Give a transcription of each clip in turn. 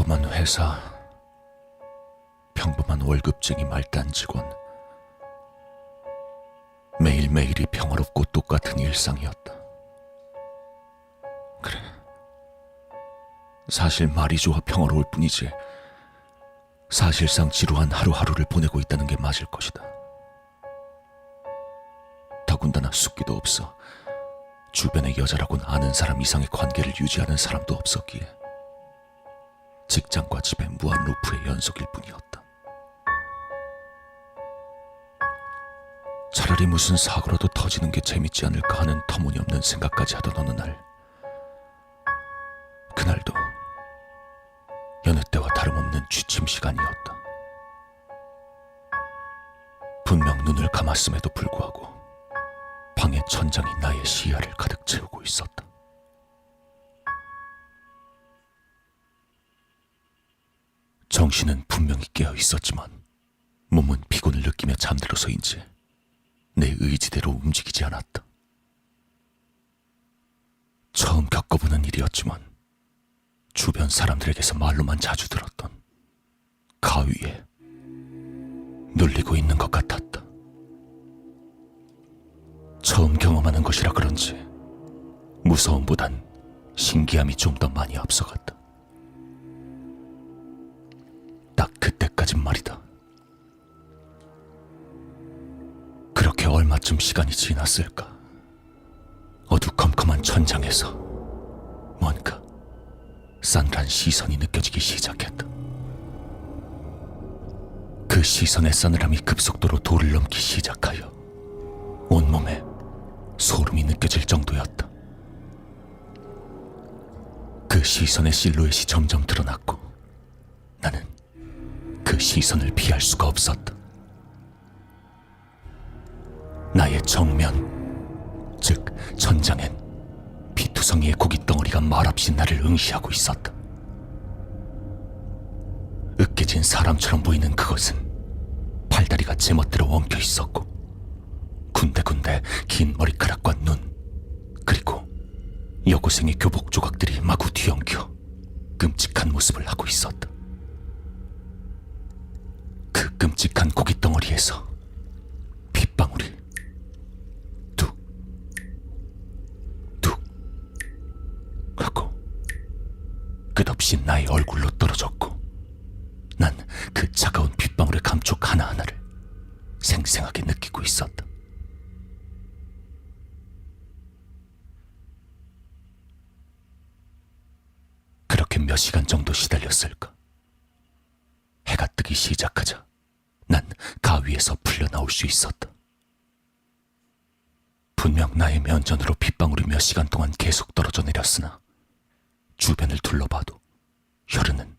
평범한 회사, 평범한 월급쟁이 말단 직원. 매일매일이 평화롭고 똑같은 일상이었다. 그래, 사실 말이 좋아 평화로울 뿐이지 사실상 지루한 하루하루를 보내고 있다는 게 맞을 것이다. 더군다나 숙기도 없어 주변에 여자라고는 아는 사람 이상의 관계를 유지하는 사람도 없었기에 직장과 집의 무한 루프의 연속일 뿐이었다. 차라리 무슨 사고라도 터지는 게 재밌지 않을까 하는 터무니없는 생각까지 하던 어느 날, 그날도 여느 때와 다름없는 취침 시간이었다. 분명 눈을 감았음에도 불구하고 방의 천장이 나의 시야를 가득 채우고 있었다. 정신은 분명히 깨어 있었지만 몸은 피곤을 느끼며 잠들어서인지 내 의지대로 움직이지 않았다. 처음 겪어보는 일이었지만 주변 사람들에게서 말로만 자주 들었던 가위에 눌리고 있는 것 같았다. 처음 경험하는 것이라 그런지 무서움보단 신기함이 좀 더 많이 앞서갔다. 딱 그때까진 말이다. 그렇게 얼마쯤 시간이 지났을까? 어두컴컴한 천장에서 뭔가 싸늘한 시선이 느껴지기 시작했다. 그 시선의 싸늘함이 급속도로 도를 넘기 시작하여 온몸에 소름이 느껴질 정도였다. 그 시선의 실루엣이 점점 드러났고 나는 그 시선을 피할 수가 없었다. 나의 정면, 즉 천장엔 피투성이의 고깃덩어리가 말없이 나를 응시하고 있었다. 으깨진 사람처럼 보이는 그것은 팔다리가 제멋대로 엉켜 있었고 군데군데 긴 머리카락과 눈, 그리고 여고생의 교복 조각들이 마구 뒤엉켜 끔찍한 모습을 하고 있었다. 그 끔찍한 고깃덩어리에서 핏방울이 뚝, 뚝 하고 끝없이 나의 얼굴로 떨어졌고 난 그 차가운 핏방울의 감촉 하나하나를 생생하게 느끼고 있었다. 그렇게 몇 시간 정도 시달렸을까? 해가 뜨기 시작하자 난 가위에서 풀려나올 수 있었다. 분명 나의 면전으로 핏방울이 몇 시간 동안 계속 떨어져 내렸으나 주변을 둘러봐도 혈흔은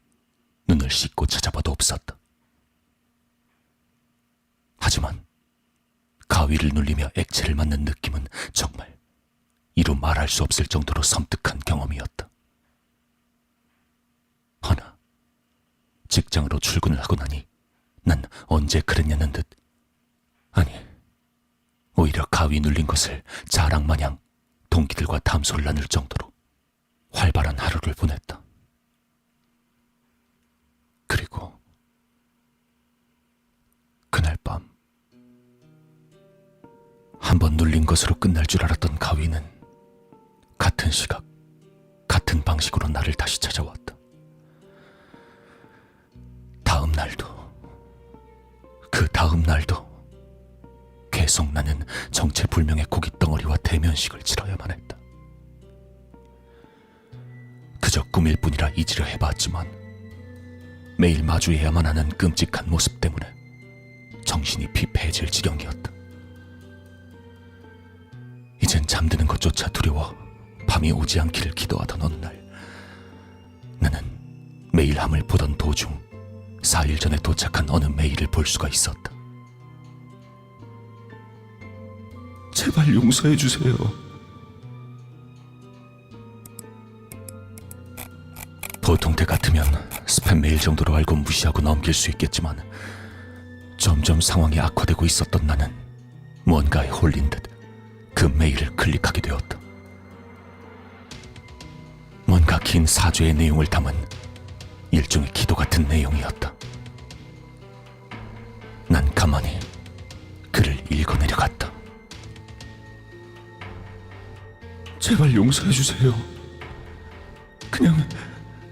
눈을 씻고 찾아봐도 없었다. 하지만 가위를 눌리며 액체를 맞는 느낌은 정말 이루 말할 수 없을 정도로 섬뜩한 경험이었다. 허나 직장으로 출근을 하고 나니 난 언제 그랬냐는 듯, 아니 오히려 가위 눌린 것을 자랑마냥 동기들과 담소를 나눌 정도로 활발한 하루를 보냈다. 그리고 그날 밤 한 번 눌린 것으로 끝날 줄 알았던 가위는 같은 시각, 같은 방식으로 나를 다시 찾아왔다. 다음 날도, 그 다음 날도 계속 나는 정체불명의 고깃덩어리와 대면식을 치러야만 했다. 그저 꿈일 뿐이라 잊으려 해봤지만 매일 마주해야만 하는 끔찍한 모습 때문에 정신이 피폐해질 지경이었다. 이젠 잠드는 것조차 두려워 밤이 오지 않기를 기도하던 어느 날, 나는 메일함을 보던 도중 4일 전에 도착한 어느 메일을 볼 수가 있었다. 제발 용서해 주세요. 보통 때 같으면 스팸 메일 정도로 알고 무시하고 넘길 수 있겠지만 점점 상황이 악화되고 있었던 나는 뭔가에 홀린 듯 그 메일을 클릭하게 되었다. 뭔가 긴 사죄의 내용을 담은 일종의 기도 같은 내용이었다. 난 가만히 글을 읽어내려갔다. 제발 용서해주세요.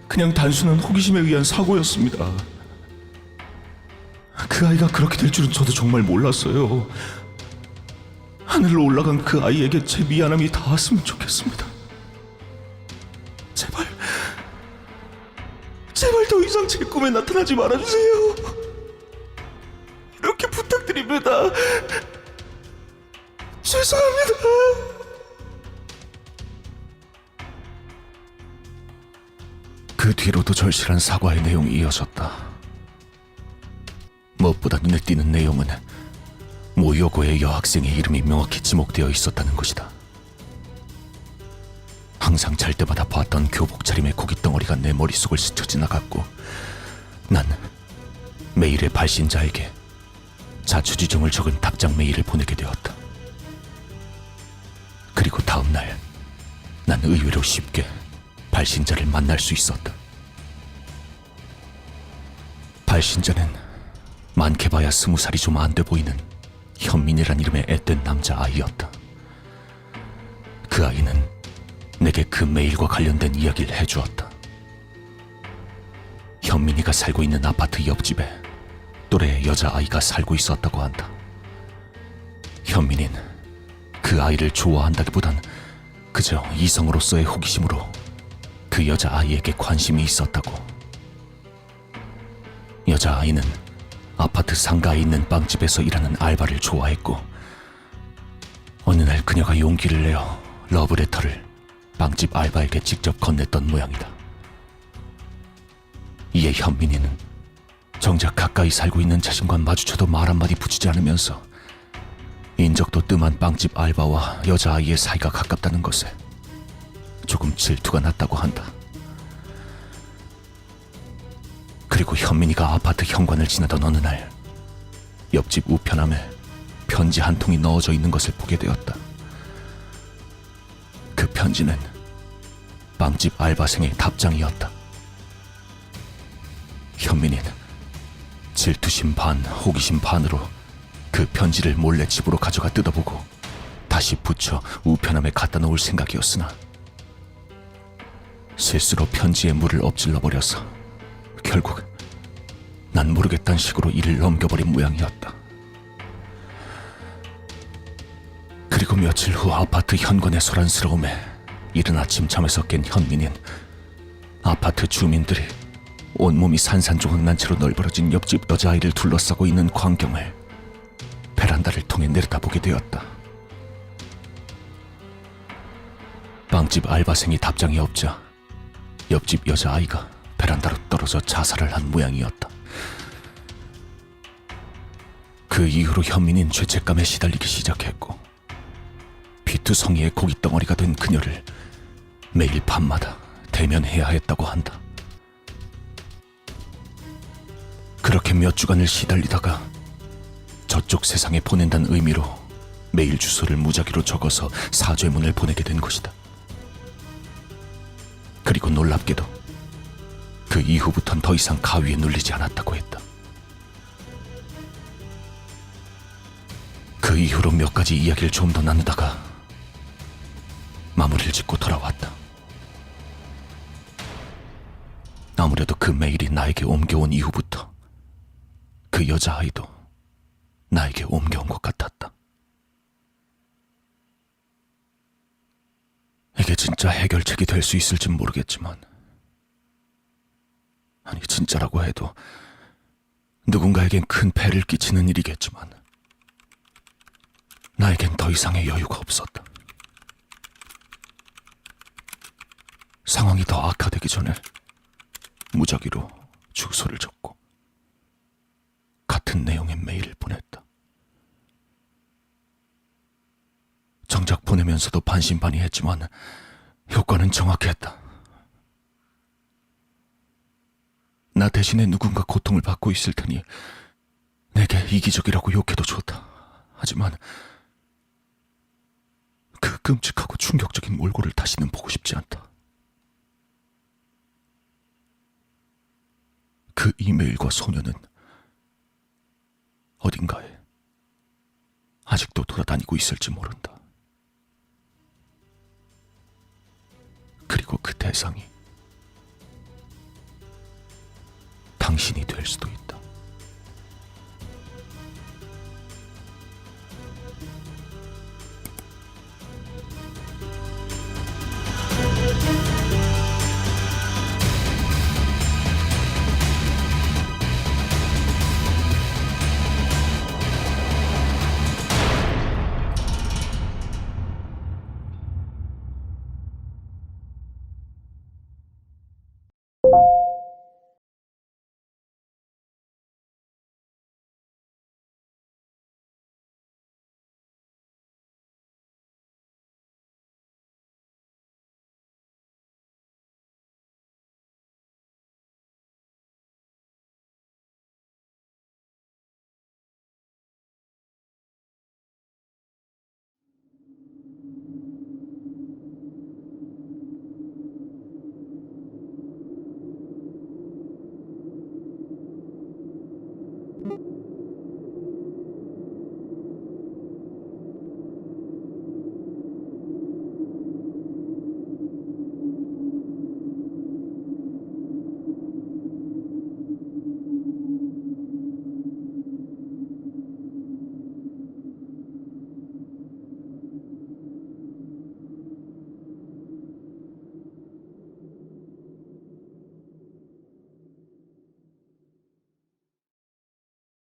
그냥 단순한 호기심에 의한 사고였습니다. 그 아이가 그렇게 될 줄은 저도 정말 몰랐어요. 하늘로 올라간 그 아이에게 제 미안함이 닿았으면 좋겠습니다. 제발 더 이상 제 꿈에 나타나지 말아주세요. 이렇게 부탁드립니다. 죄송합니다. 그 뒤로도 절실한 사과의 내용이 이어졌다. 무엇보다 눈에 띄는 내용은 모 여고의 여학생의 이름이 명확히 지목되어 있었다는 것이다. 항상 잘 때마다 봤던 교복 차림의 고깃덩어리가 내 머릿속을 스쳐 지나갔고 난 메일의 발신자에게 자초지종을 적은 답장 메일을 보내게 되었다. 그리고 다음 날 난 의외로 쉽게 발신자를 만날 수 있었다. 발신자는 많게 봐야 20살이 좀 안 돼 보이는 현민이란 이름의 앳된 남자아이였다. 그 아이는 내게 그 메일과 관련된 이야기를 해주었다. 현민이가 살고 있는 아파트 옆집에 또래의 여자아이가 살고 있었다고 한다. 현민이는 그 아이를 좋아한다기보단 그저 이성으로서의 호기심으로 그 여자아이에게 관심이 있었다고. 여자아이는 아파트 상가에 있는 빵집에서 일하는 알바를 좋아했고 어느 날 그녀가 용기를 내어 러브레터를 빵집 알바에게 직접 건넸던 모양이다. 이에 현민이는 정작 가까이 살고 있는 자신과 마주쳐도 말 한마디 붙이지 않으면서 인적도 뜸한 빵집 알바와 여자아이의 사이가 가깝다는 것에 조금 질투가 났다고 한다. 그리고 현민이가 아파트 현관을 지나던 어느 날 옆집 우편함에 편지 한 통이 넣어져 있는 것을 보게 되었다. 그 편지는 빵집 알바생의 답장이었다. 현민이는 질투심 반 호기심 반으로 그 편지를 몰래 집으로 가져가 뜯어보고 다시 붙여 우편함에 갖다 놓을 생각이었으나 실수로 편지에 물을 엎질러버려서 결국 난 모르겠다는 식으로 일을 넘겨버린 모양이었다. 그리고 며칠 후 아파트 현관의 소란스러움에 이른 아침 잠에서 깬 현민이는 아파트 주민들이 온몸이 산산조각 난 채로 널브러진 옆집 여자아이를 둘러싸고 있는 광경을 베란다를 통해 내려다보게 되었다. 빵집 알바생이 답장이 없자 옆집 여자아이가 베란다로 떨어져 자살을 한 모양이었다. 그 이후로 현민이는 죄책감에 시달리기 시작했고 피투성이의 고깃덩어리가 된 그녀를 매일 밤마다 대면해야 했다고 한다. 그렇게 몇 주간을 시달리다가 저쪽 세상에 보낸다는 의미로 메일 주소를 무작위로 적어서 사죄문을 보내게 된 것이다. 그리고 놀랍게도 그 이후부턴 더 이상 가위에 눌리지 않았다고 했다. 그 이후로 몇 가지 이야기를 좀 더 나누다가 마무리를 짓고 돌아왔다. 아무래도 그 메일이 나에게 옮겨온 이후부터 그 여자아이도 나에게 옮겨온 것 같았다. 이게 진짜 해결책이 될 수 있을진 모르겠지만, 아니 진짜라고 해도 누군가에겐 큰 폐를 끼치는 일이겠지만 나에겐 더 이상의 여유가 없었다. 상황이 더 악화되기 전에 무작위로 주소를 적고 같은 내용의 메일을 보냈다. 정작 보내면서도 반신반의했지만 효과는 정확했다. 나 대신에 누군가 고통을 받고 있을 테니 내게 이기적이라고 욕해도 좋다. 하지만 그 끔찍하고 충격적인 몰골을 다시는 보고 싶지 않다. 그 이메일과 소녀는 어딘가에 아직도 돌아다니고 있을지 모른다. 그리고 그 대상이 당신이 될 수도 있다.